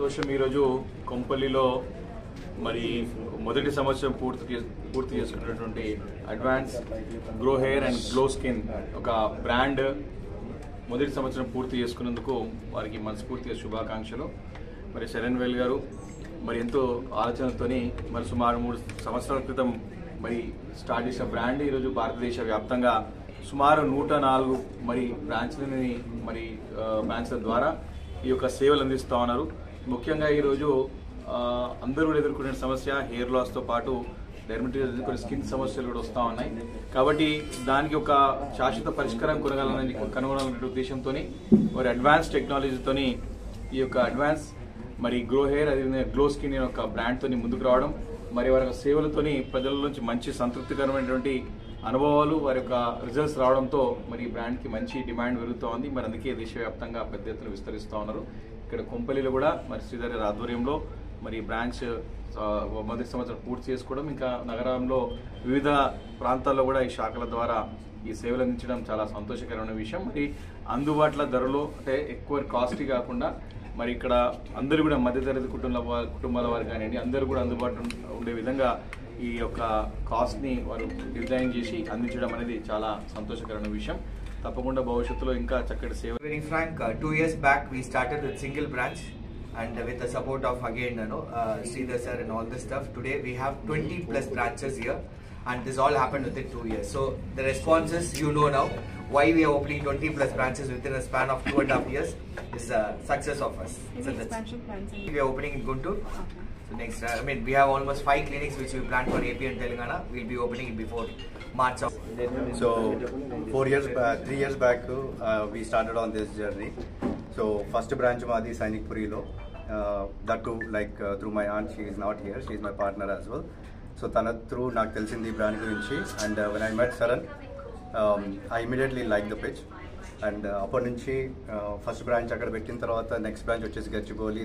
సంతోషం ఈరోజు కొంపల్లిలో మరి మొదటి సంవత్సరం పూర్తి చేసుకున్నటువంటి advance grow hair and glow skin ఒక బ్రాండ్ మొదటి సంవత్సరం పూర్తి చేసుకున్నందుకు వారికి మనస్ఫూర్తిగా శుభాకాంక్షలు. మరి శరణ్ వేల్ గారు మరి ఎంతో ఆలోచనతోని మరి సుమారు 3 సంవత్సరాల క్రితం మరి స్టార్ట్ చేసిన బ్రాండ్ ఈరోజు భారతదేశ వ్యాప్తంగా సుమారు 104 మరి బ్రాంచ్ల ద్వారా ఈ యొక్క సేవలు అందిస్తూ ఉన్నారు. ముఖ్యంగా ఈరోజు అందరూ ఎదుర్కొనే సమస్య హెయిర్ లాస్తో పాటు డెర్మటైటిస్ ఎదుర్కొనే స్కిన్ సమస్యలు కూడా వస్తూ ఉన్నాయి. కాబట్టి దానికి ఒక శాశ్వత పరిష్కారం కనుగొనాలనే ఉద్దేశంతో మరి అడ్వాన్స్ టెక్నాలజీతోని ఈ యొక్క అడ్వాన్స్ మరి గ్రో హెయిర్ అదేవిధంగా గ్లో స్కిన్ ఒక బ్రాండ్తోని ముందుకు రావడం, మరి వారి యొక్క సేవలతోని ప్రజల నుంచి మంచి సంతృప్తికరమైనటువంటి అనుభవాలు వారి యొక్క రిజల్ట్స్ రావడంతో మరి ఈ బ్రాండ్కి మంచి డిమాండ్ పెరుగుతూ ఉంది. మరి అందుకే దేశవ్యాప్తంగా పెద్ద ఎత్తున విస్తరిస్తూ ఉన్నారు. ఇక్కడ కొంపల్లిలో కూడా మరి శ్రీధర్ గారి ఆధ్వర్యంలో మరి బ్రాంచ్ మొదటి సంవత్సరం పూర్తి చేసుకోవడం, ఇంకా నగరంలో వివిధ ప్రాంతాల్లో కూడా ఈ శాఖల ద్వారా ఈ సేవలు అందించడం చాలా సంతోషకరమైన విషయం. మరి అందుబాటులో ధరలో అంటే ఎక్కువ కాస్ట్లీ కాకుండా మరి ఇక్కడ అందరూ కూడా మధ్యతరగతి కుటుంబాల వారు కానివ్వండి అందరూ కూడా అందుబాటులో ఉండే విధంగా ఈ యొక్క కాస్ట్ని వారు డిజైన్ చేసి అందించడం అనేది చాలా సంతోషకరమైన విషయం. తప్పకుండా భవిష్యత్తులో ఇంకా చక్కటి సేవ. Very frank, 2 years back we started with single branch and with the support of again Sridhar sir and all this stuff. Today we have 20 plus branches here and this all happened within 2 years. So the responses now why we are opening 20 plus branches within a span of 2.5 years is a success of us. So expansion plans. We are opening in Guntur. Okay. So next, we have almost 5 clinics which we planned for AP and Telangana. We'll be opening it before March. So 3 years back, we started on this journey. So first branch Madi Sainikpuri lo. That too, through my aunt, she is not here. She is my partner as well. So Tana through నాకు తెలిసింది ఈ brand గురించి, and when I met Saran, I immediately liked the pitch, and అప్పటి నుంచి first branch అక్కడ పెట్టిన తర్వాత next branch వచ్చేసి గచ్చిబౌలి.